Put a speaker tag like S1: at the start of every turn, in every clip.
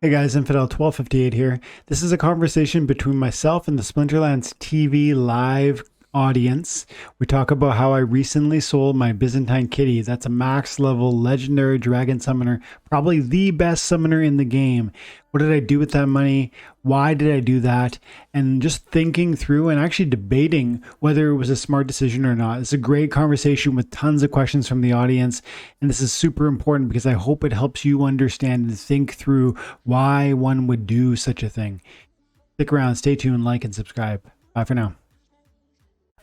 S1: Hey guys, Infidel 1258 here. This is a conversation between myself and the Splinterlands TV live audience. We talk about how I recently sold my Byzantine kitty. That's a max level legendary dragon summoner, probably the best summoner in the game. What did I do with that money? Why did I do that? And just thinking through and actually debating whether it was a smart decision or not. It's a great conversation with tons of questions from the audience. And this is super important because I hope it helps you understand and think through why one would do such a thing. Stick around, stay tuned, like, and subscribe. Bye for now.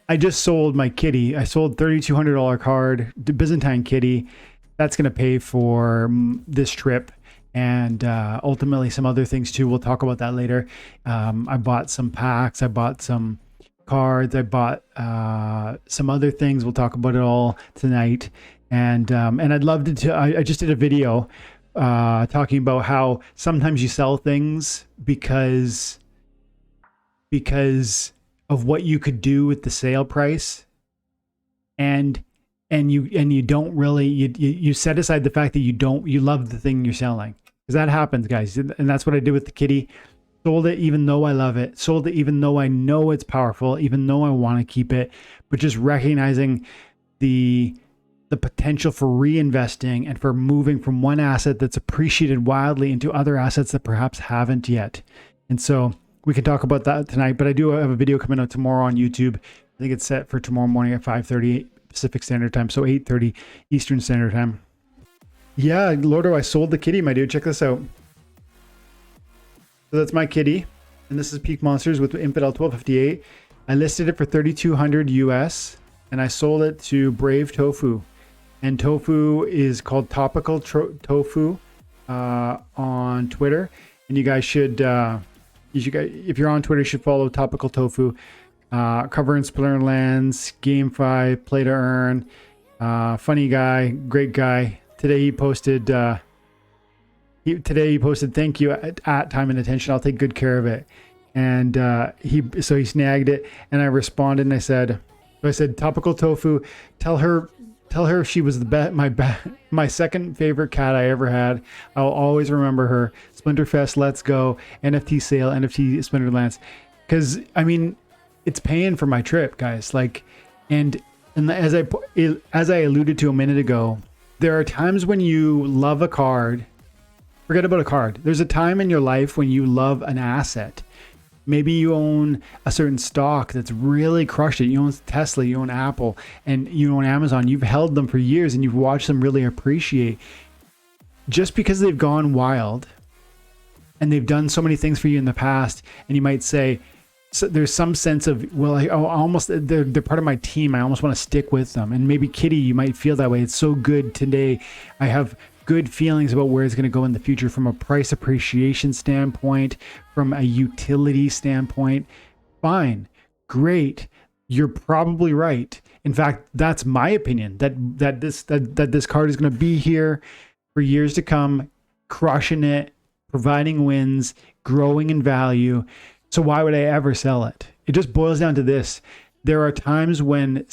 S1: I just sold my kitty. I sold $3,200 card, the Byzantine kitty. That's going to pay for this trip and ultimately some other things too. We'll talk about that later. I bought some packs. I bought some cards. I bought some other things. We'll talk about it all tonight. And I'd love to. I just did a video talking about how sometimes you sell things because of what you could do with the sale price, and you don't really you set aside the fact that you love the thing you're selling, because that happens, guys. And that's what I did with the kitty. Sold it even though I love it. Sold it even though I know it's powerful, even though I want to keep it, but just recognizing the potential for reinvesting and for moving from one asset that's appreciated wildly into other assets that perhaps haven't yet. And so we can talk about that tonight, but I do have a video coming out tomorrow on YouTube. I think it's set for tomorrow morning at 5:30 Pacific Standard Time, so 8:30 Eastern Standard Time. Yeah, Lordo, I sold the kitty, my dude. Check this out. So that's my kitty, and this is Peak Monsters with Infidel 1258. I listed it for 3,200 US, and I sold it to Brave Tofu. And Tofu is called Topical Tofu on Twitter, and you guys should... if you're on Twitter, you should follow Topical Tofu. Covering Splinterlands, GameFi, Play to Earn. Funny guy, great guy. Today he posted. Thank you at time and attention. I'll take good care of it. And he snagged it, and I responded and I said Topical Tofu, tell her she was my second favorite cat I ever had. I'll always remember her. Splinterfest, let's go. NFT sale, NFT Splinterlands. Because I mean, it's paying for my trip, guys. Like, and as I alluded to a minute ago, there are times when you love a card. Forget about a card. There's a time in your life when you love an asset. Maybe you own a certain stock that's really crushed it. You own Tesla, you own Apple, and you own Amazon. You've held them for years and you've watched them really appreciate. Just because they've gone wild and they've done so many things for you in the past, and you might say, so there's some sense of, well, they're part of my team. I almost want to stick with them. And maybe Kitty, you might feel that way. It's so good today. I have good feelings about where it's going to go in the future from a price appreciation standpoint, from a utility standpoint. Fine, great. You're probably right. In fact, that's my opinion, that this card is going to be here for years to come, crushing it, providing wins, growing in value. So why would I ever sell it? It just boils down to this. There are times when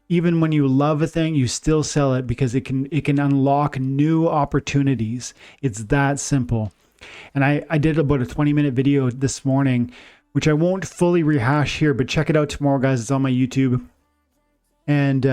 S1: even when you love a thing, you still sell it because it can unlock new opportunities. It's that simple. And I did about a 20-minute video this morning, which I won't fully rehash here, but check it out tomorrow, guys. It's on my YouTube. And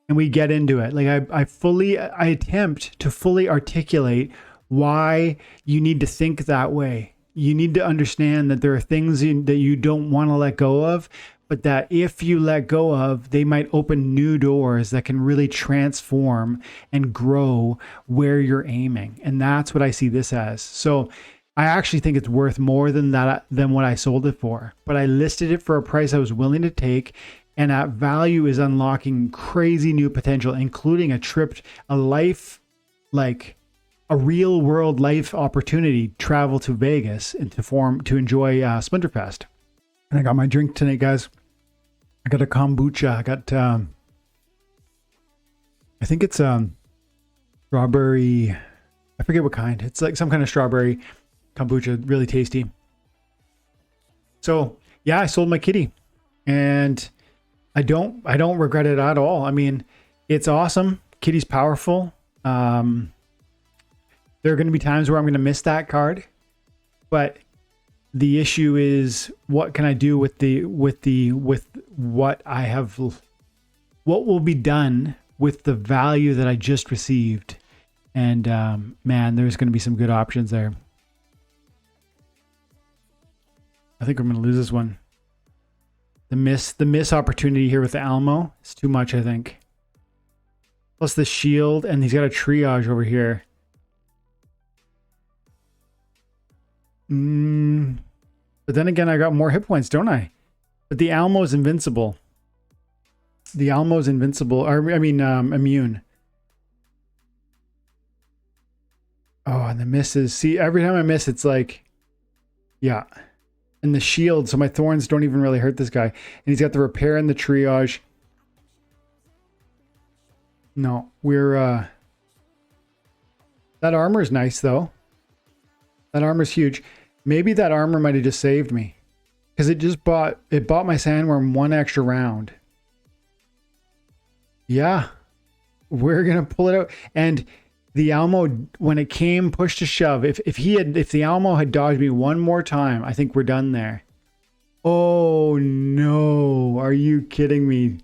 S1: we get into it. Like I attempt to fully articulate why you need to think that way. You need to understand that there are things that you don't want to let go of, but that if you let go of, they might open new doors that can really transform and grow where you're aiming. And that's what I see this as. So I actually think it's worth more than what I sold it for, but I listed it for a price I was willing to take. And that value is unlocking crazy new potential, including a life, like a real world life opportunity, travel to Vegas and to enjoy Splinterfest. And I got my drink tonight, guys. I got a kombucha. I got, I think it's strawberry. I forget what kind. It's like some kind of strawberry kombucha, really tasty. So yeah, I sold my kitty, and I don't regret it at all. I mean, it's awesome. Kitty's powerful. There are going to be times where I'm going to miss that card. but the issue is, what can I do with what I have? What will be done with the value that I just received? And man, there's going to be some good options there. I think I'm going to lose this one. The miss opportunity here with the Alamo is too much, I think. Plus the shield, and he's got a triage over here. But then again, I got more hit points, don't I? But the Alamo is invincible. The Alamo is invincible, or I mean, immune. Oh, and the misses. See, every time I miss, it's like, yeah. And the shield, so my thorns don't even really hurt this guy. And he's got the repair and the triage. No, we're, that armor is nice, though. That armor's huge. Maybe that armor might have just saved me. Because it bought my sandworm one extra round. Yeah. We're going to pull it out. And the Alamo, when it came push to shove, if the Alamo had dodged me one more time, I think we're done there. Oh no, are you kidding me?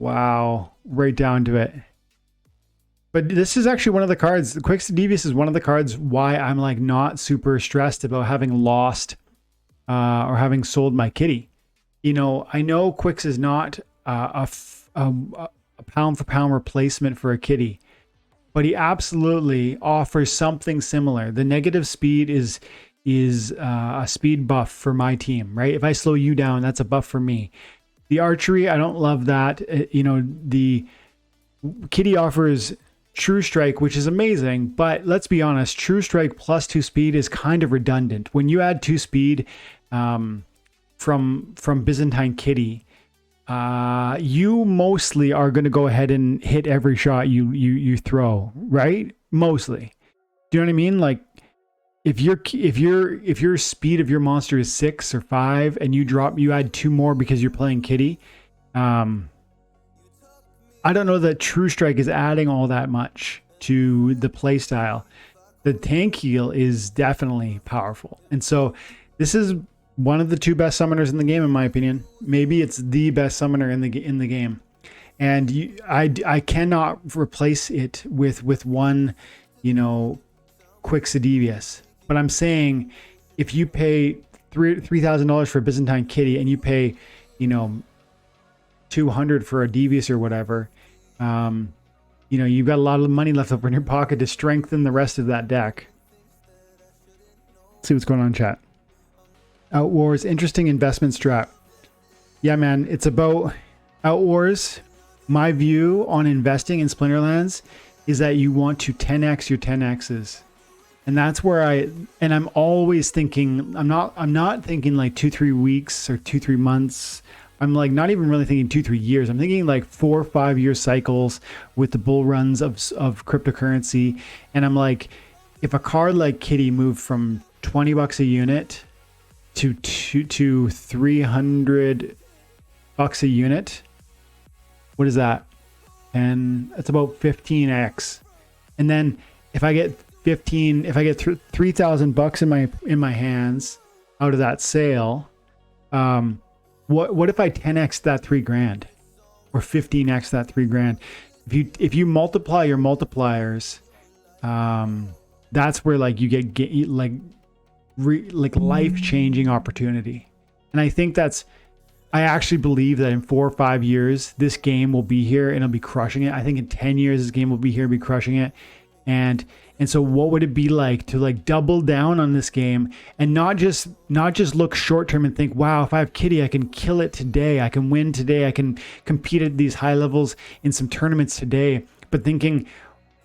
S1: Wow, right down to it. But this is actually one of the cards, the Quicks Devious is one of the cards why I'm like not super stressed about having lost or having sold my kitty. You know, I know Quicks is not a pound for pound replacement for a kitty, but he absolutely offers something similar. The negative speed is a speed buff for my team, right? If I slow you down, that's a buff for me. The archery, I don't love that. You know, the kitty offers True Strike, which is amazing, but let's be honest, True Strike plus 2 speed is kind of redundant. When you add 2 speed from Byzantine Kitty, you mostly are going to go ahead and hit every shot you throw, right? Mostly. Do you know what I mean? Like if your speed of your monster is 6 or 5 and you add 2 more because you're playing Kitty, I don't know that True Strike is adding all that much to the play style. The tank heal is definitely powerful. And so this is one of the 2 best summoners in the game, in my opinion. Maybe it's the best summoner in the game. And I cannot replace it with one, you know, Quicks Devious. But I'm saying if you pay $3,000 for a Byzantine Kitty and you pay, you know, 200 for a Devious or whatever, you know, you've got a lot of money left over in your pocket to strengthen the rest of that deck. Let's see what's going on in chat. Outwars, interesting investment strat. Yeah, man, it's about Outwars. My view on investing in Splinterlands is that you want to 10x your 10x's. And that's where I'm always thinking, I'm not thinking like 2-3 weeks or 2-3 months. I'm like not even really thinking 2-3 years. I'm thinking like 4 or 5 year cycles with the bull runs of cryptocurrency. And I'm like, if a card like Kitty moved from $20 a unit to $300 a unit, what is that? And it's about 15x. And then if I get 3,000 bucks in my hands out of that sale, what if I 10x that $3,000 or 15x that $3,000? If you multiply your multipliers, that's where like you get like life-changing opportunity. And I think I actually believe that in 4 or 5 years this game will be here and it'll be crushing it. I think in 10 years this game will be here and be crushing it. And so what would it be like to like double down on this game and not just look short term and think, wow, if I have Kitty, I can kill it today, I can win today, I can compete at these high levels in some tournaments today, but thinking,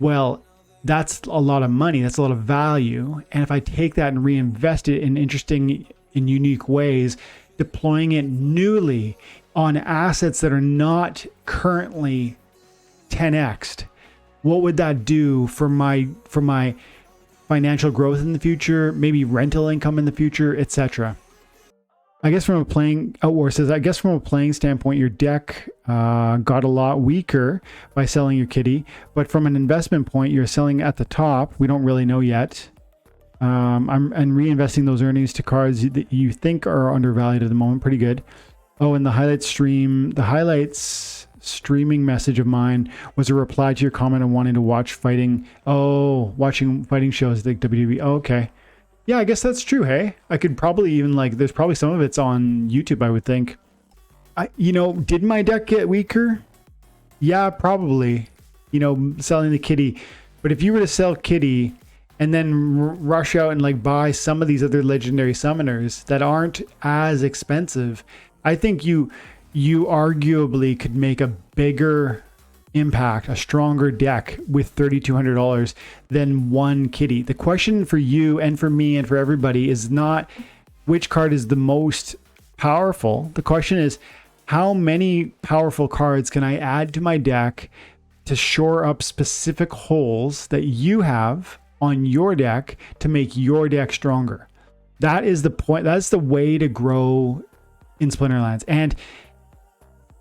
S1: well, that's a lot of money, that's a lot of value, and if I take that and reinvest it in interesting and unique ways, deploying it newly on assets that are not currently 10x'd, what would that do for my financial growth in the future, maybe rental income in the future, etc. I guess from a playing standpoint, your deck got a lot weaker by selling your Kitty, but from an investment point, you're selling at the top. We don't really know yet. I'm reinvesting those earnings to cards that you think are undervalued at the moment. Pretty good. Oh, and the highlights streaming message of mine was a reply to your comment on wanting to watch fighting. Oh, watching fighting shows like WWE. Oh, okay. Yeah, I guess that's true. Hey, I could probably even there's probably some of it's on YouTube, I would think. Did my deck get weaker? Yeah, probably. Selling the kitty. But if you were to sell kitty and then rush out and buy some of these other legendary summoners that aren't as expensive, I think you arguably could make a bigger impact, a stronger deck with $3,200 than one kitty. The question for you and for me and for everybody is not which card is the most powerful. The question is, how many powerful cards can I add to my deck to shore up specific holes that you have on your deck to make your deck stronger? That is the point. That's the way to grow in Splinterlands. And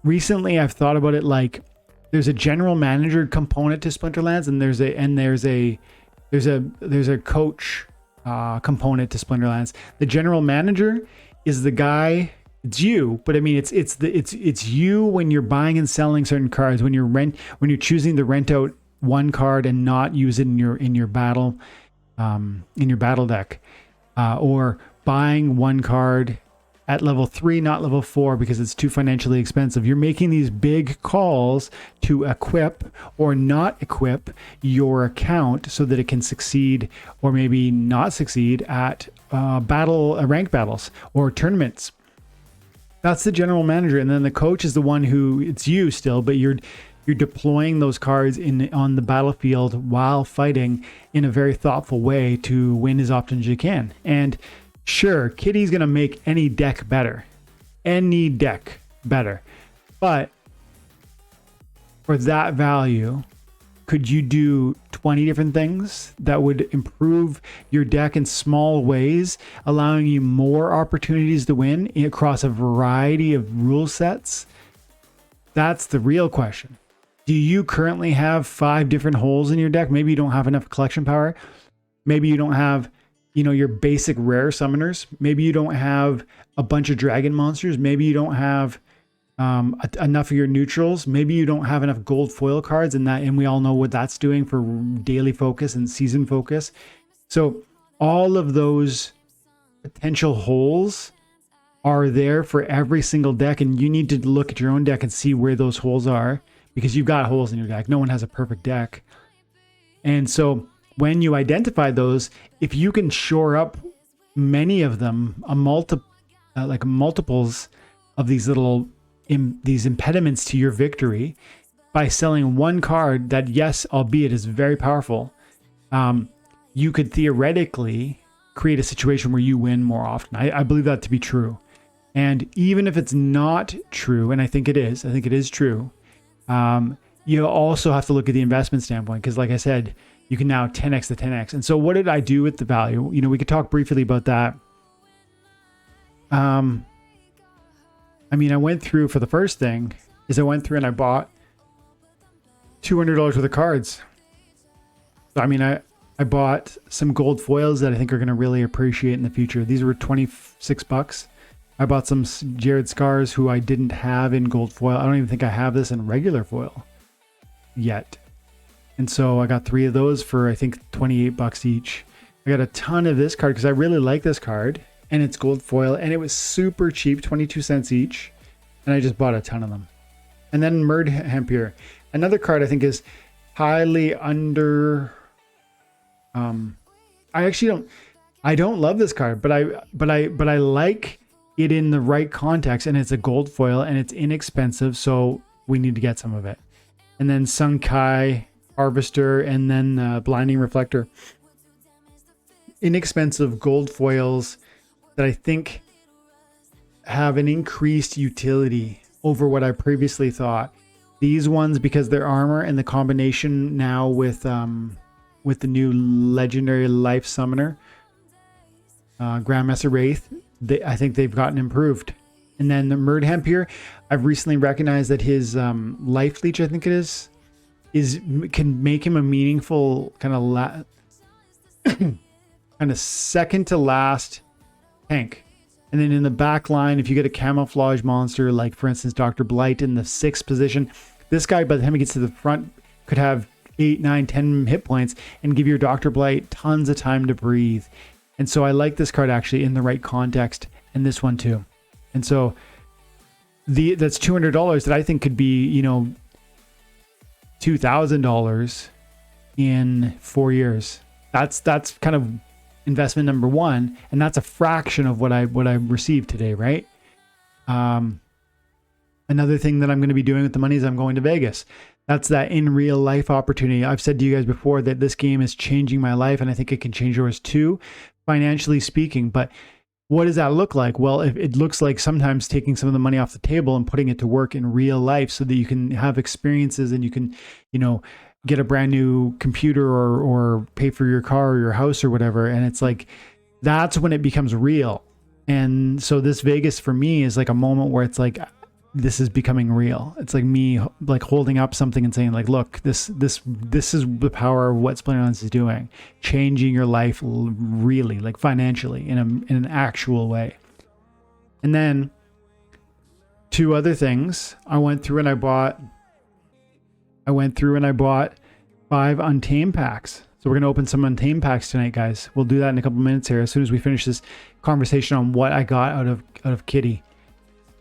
S1: recently I've thought about it there's a general manager component to Splinterlands, and there's a coach component to Splinterlands. The general manager is the guy. It's you, but I mean it's you when you're buying and selling certain cards, when you're choosing to rent out one card and not use it in your battle deck, or buying one card at level 3, not level 4, because it's too financially expensive. You're making these big calls to equip or not equip your account so that it can succeed or maybe not succeed at rank battles or tournaments. That's the general manager. And then the coach is the one who, it's you still, but you're deploying those cards on the battlefield while fighting in a very thoughtful way to win as often as you can. And sure, Kitty's going to make any deck better. But for that value, could you do 20 different things that would improve your deck in small ways, allowing you more opportunities to win across a variety of rule sets? That's the real question. Do you currently have 5 different holes in your deck? Maybe you don't have enough collection power. Maybe you don't have your basic rare summoners. Maybe you don't have a bunch of dragon monsters. Maybe you don't have enough of your neutrals. Maybe you don't have enough gold foil cards, and we all know what that's doing for daily focus and season focus. So all of those potential holes are there for every single deck, and you need to look at your own deck and see where those holes are, because you've got holes in your deck. No one has a perfect deck. And so when you identify those, if you can shore up many of them, multiples of these little these impediments to your victory by selling one card that, yes, albeit is very powerful, you could theoretically create a situation where you win more often. I believe that to be true. And even if it's not true, and I think it is true, you also have to look at the investment standpoint, because like I said, you can now 10x the 10x. And so what did I do with the value? We could talk briefly about that. I went through, for the first thing is I went through and I bought $200 worth of cards. So, I bought some gold foils that I think are going to really appreciate in the future. These were $26. I bought some Jared Scars who I didn't have in gold foil. I don't even think I have this in regular foil yet. And so I got 3 of those for I think $28 each. I got a ton of this card because I really like this card, and it's gold foil, and it was super cheap, 22 cents each. And I just bought a ton of them. And then Murd Hemp here. Another card I think is highly under... I don't love this card, but I like it in the right context, and it's a gold foil and it's inexpensive, so we need to get some of it. And then Sun Kai Harvester, and then Blinding Reflector. Inexpensive gold foils that I think have an increased utility over what I previously thought. These ones, because they're armor, and the combination now with the new legendary life summoner, Grandmaster Wraith, I think they've gotten improved. And then the Murd Hemp here, I've recently recognized that his life leech, I think it is can make him a meaningful kind of kind of second to last tank. And then in the back line, if you get a camouflage monster, like for instance, Dr. Blight in the 6th position, this guy, by the time he gets to the front, could have 8, 9, 10 hit points and give your Dr. Blight tons of time to breathe. And so I like this card actually in the right context, and this one too. And so that's $200 that I think could be, you know, $2,000 in 4 years. That's kind of investment number one, and that's a fraction of what I received today, right? Another thing that I'm going to be doing with the money is I'm going to Vegas. That's that in real life opportunity. I've said to you guys before that this game is changing my life, and I think it can change yours too, financially speaking. But what does that look like? Well, it looks like sometimes taking some of the money off the table and putting it to work in real life so that you can have experiences and you can, you know, get a brand new computer or pay for your car or your house or whatever. And it's like, that's when it becomes real. And so this Vegas for me is like a moment where it's like, this is becoming real. It's like me like holding up something and saying like, look, this is the power of what Splinterlands is doing, changing your life really, like financially in an actual way. And then 2 other things. I went through and I bought 5 Untamed packs. So we're going to open some Untamed packs tonight, guys. We'll do that in a couple minutes here as soon as we finish this conversation on what I got out of Kitty.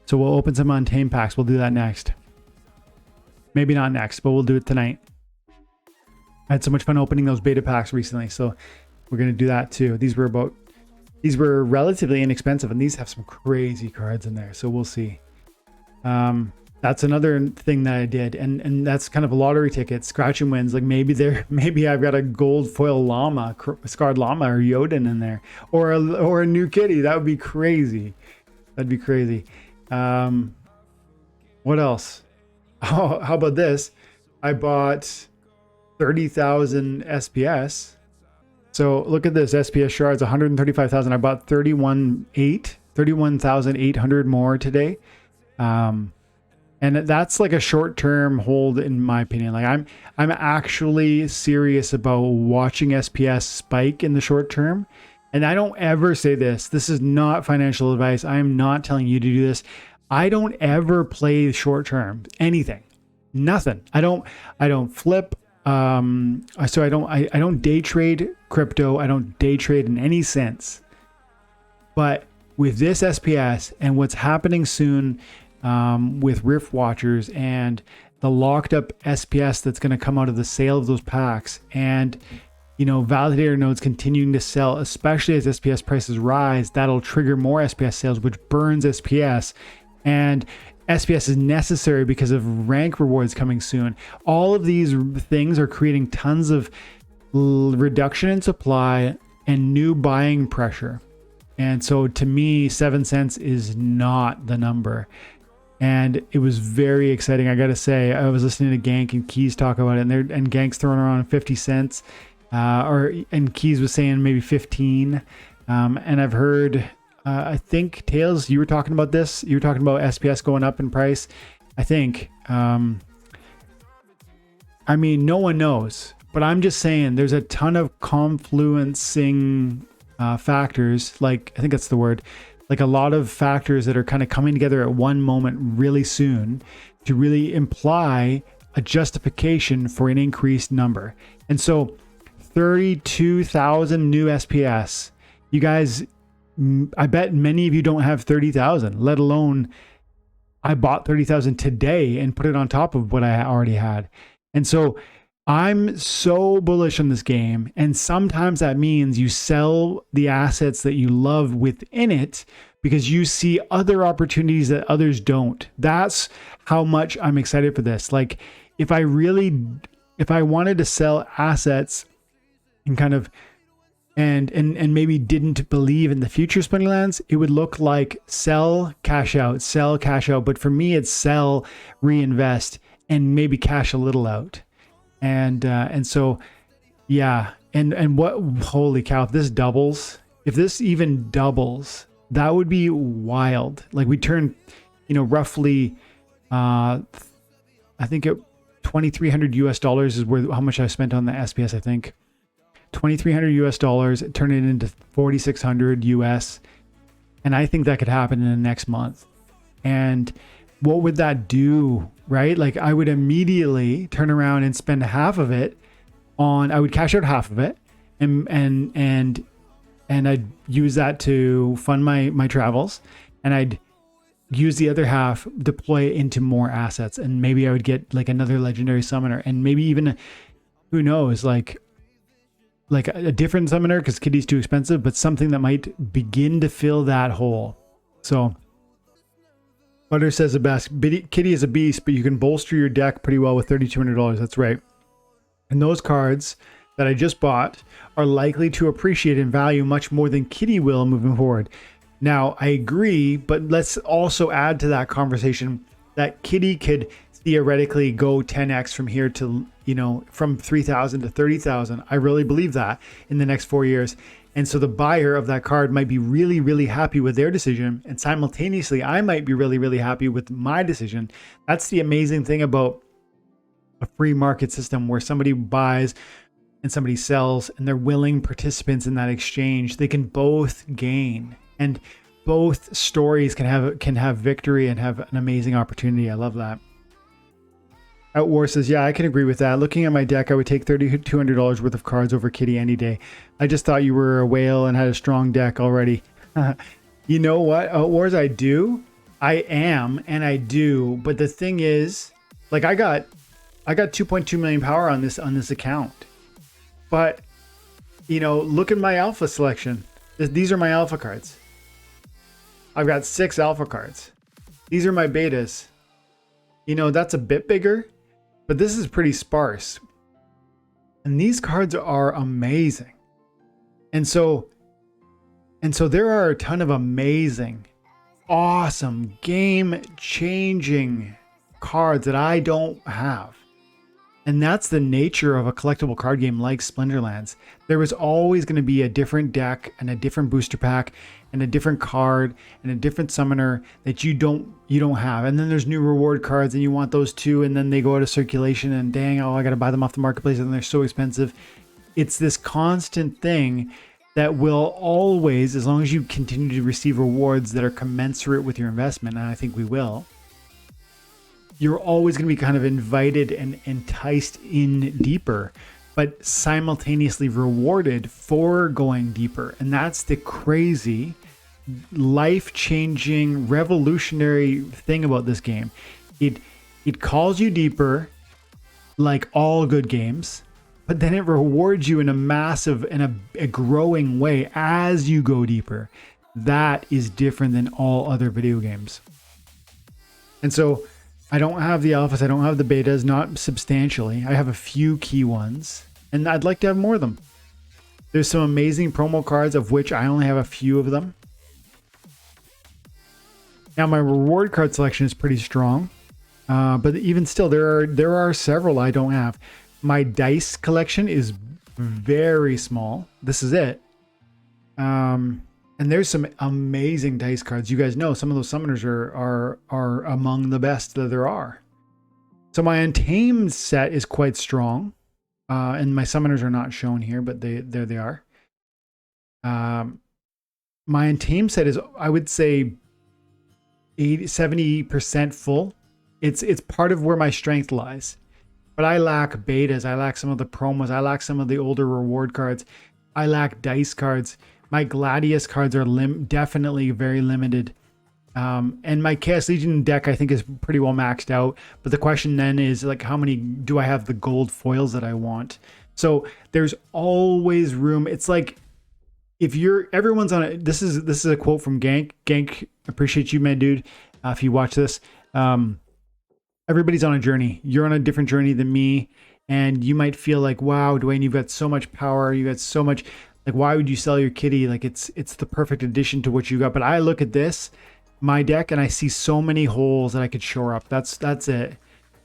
S1: So we'll open some Untamed packs. We'll do that next. Maybe not next, but we'll do it tonight. I had so much fun opening those beta packs recently, so we're going to do that too. These were relatively inexpensive, and these have some crazy cards in there, so we'll see. That's another thing that I did, and that's kind of a lottery ticket, scratch and wins. Like maybe I've got a gold foil llama, scarred llama, or Yoden in there, or a new kitty. That would be crazy. That'd be crazy. What else? Oh, how about this? I bought 30,000 SPS. So look at this, SPS shards, 135,000. I bought 31,800 more today. And that's like a short-term hold in my opinion. Like I'm actually serious about watching SPS spike in the short term. And I don't ever say this. This is not financial advice. I am not telling you to do this. I don't ever play short term. Anything. Nothing. I don't flip. So I don't day trade crypto. I don't day trade in any sense. But with this SPS and what's happening soon with Rift Watchers and the locked up SPS that's going to come out of the sale of those packs, and you know, validator nodes continuing to sell, especially as SPS prices rise, that'll trigger more SPS sales, which burns SPS. And SPS is necessary because of rank rewards coming soon. All of these things are creating tons of reduction in supply and new buying pressure. And so to me, 7 cents is not the number. And it was very exciting. I got to say, I was listening to Gank and Keys talk about it, and Gank's throwing around 50 cents. And Keys was saying maybe 15. And I've heard, I think Tails, you were talking about this. You were talking about SPS going up in price. I think, I mean, no one knows, but I'm just saying there's a ton of confluencing factors. Like, I think that's the word, like a lot of factors that are kind of coming together at one moment really soon to really imply a justification for an increased number. And so 32,000 new SPS. You guys, I bet many of you don't have 30,000, let alone I bought 30,000 today and put it on top of what I already had. And so I'm so bullish on this game. And sometimes that means you sell the assets that you love within it because you see other opportunities that others don't. That's how much I'm excited for this. Like if I wanted to sell assets and kind of and maybe didn't believe in the future Splinterlands, it would look like sell, cash out, sell, cash out. But for me, it's sell, reinvest, and maybe cash a little out. And so, yeah. And what, holy cow, if this doubles, if this even doubles, that would be wild. Like we turn, roughly, I think $2,300 US is how much I spent on the SPS, I think. $2,300 US, turn it into 4,600 US. And I think that could happen in the next month. And what would that do, right? Like I would immediately turn around and spend half of it on, I would cash out half of it and I'd use that to fund my travels, and I'd use the other half, deploy it into more assets. And maybe I would get like another legendary summoner, and maybe even, who knows, like a different summoner, because Kitty's too expensive, but something that might begin to fill that hole. So Butter says the best. Kitty is a beast, but you can bolster your deck pretty well with $3,200. That's right. And those cards that I just bought are likely to appreciate in value much more than Kitty will moving forward. Now, I agree, but let's also add to that conversation that Kitty could theoretically go 10x from here to, from 3,000 to 30,000. I really believe that in the next 4 years. And so the buyer of that card might be really, really happy with their decision. And simultaneously, I might be really, really happy with my decision. That's the amazing thing about a free market system, where somebody buys and somebody sells, and they're willing participants in that exchange. They can both gain, and both stories can have victory and have an amazing opportunity. I love that. Outwar says, yeah, I can agree with that. Looking at my deck, I would take $3,200 worth of cards over Kitty any day. I just thought you were a whale and had a strong deck already. You know what, Outwars, I do. I am, and I do. But the thing is, like, I got 2.2 million power on this account. But, look at my alpha selection. These are my alpha cards. I've got 6 alpha cards. These are my betas. That's a bit bigger, but this is pretty sparse. And these cards are amazing. And so there are a ton of amazing, awesome, game-changing cards that I don't have. And that's the nature of a collectible card game like Splinterlands. There is always going to be a different deck and a different booster pack and a different card and a different summoner that you don't have. And then there's new reward cards, and you want those too, and then they go out of circulation, and dang, I got to buy them off the marketplace, and they're so expensive. It's this constant thing that will always, as long as you continue to receive rewards that are commensurate with your investment, and I think we will, you're always going to be kind of invited and enticed in deeper, but simultaneously rewarded for going deeper. And that's the crazy, life-changing, revolutionary thing about this game. It calls you deeper, like all good games, but then it rewards you in a massive and a growing way as you go deeper. That is different than all other video games. And so I don't have the alphas, I don't have the betas, not substantially. I have a few key ones, and I'd like to have more of them. There's some amazing promo cards, of which I only have a few of them. Now my reward card selection is pretty strong, but even still, there are several I don't have. My dice collection is very small. This is it. And there's some amazing dice cards. You guys know some of those summoners are among the best that there are. So my Untamed set is quite strong. And my summoners are not shown here, but there they are. My Untamed set is, I would say, 70% full. It's part of where my strength lies. But I lack betas. I lack some of the promos. I lack some of the older reward cards. I lack dice cards. My Gladius cards are definitely very limited. And my Chaos Legion deck, I think, is pretty well maxed out. But the question then is, like, how many do I have the gold foils that I want? So there's always room. It's like, everyone's on it. This is a quote from Gank. Gank, appreciate you, man, dude. If you watch this, everybody's on a journey. You're on a different journey than me. And you might feel like, wow, Dwayne, you've got so much power. You got so much, like, why would you sell your kitty? Like, it's the perfect addition to what you got. But I look at this, my deck, and I see so many holes that I could shore up. That's it.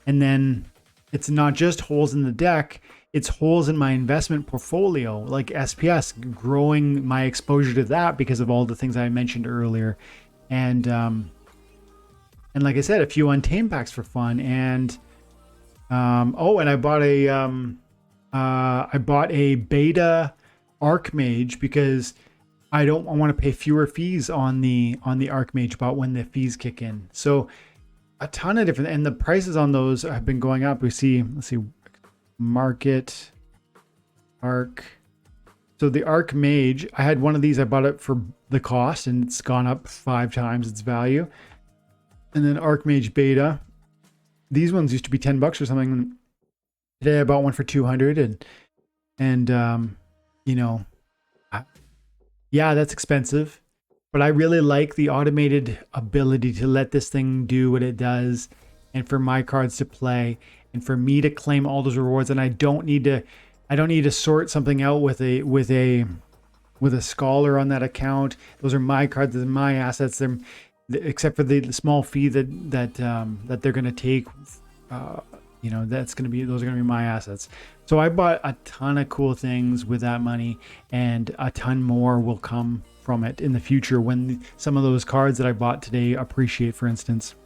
S1: And then it's not just holes in the deck, it's holes in my investment portfolio, like SPS, growing my exposure to that because of all the things I mentioned earlier. And like I said, a few Untamed packs for fun. And and I bought a beta Archmage because I want to pay fewer fees on the Archmage bot when the fees kick in. So a ton of different, and the prices on those have been going up. We see, let's see, market Arc. So the Archmage, I had one of these. I bought it for the cost, and it's gone up 5 times its value. And then Archmage Beta. These ones used to be $10 or something. Today I bought one for 200, and you know, yeah, that's expensive, but I really like the automated ability to let this thing do what it does, and for my cards to play, and for me to claim all those rewards, and I don't need to sort something out with a scholar on that account. Those are my cards, they're my assets. They're, except for the small fee that they're going to take. You know, those are going to be my assets. So I bought a ton of cool things with that money, and a ton more will come from it in the future when some of those cards that I bought today appreciate, for instance.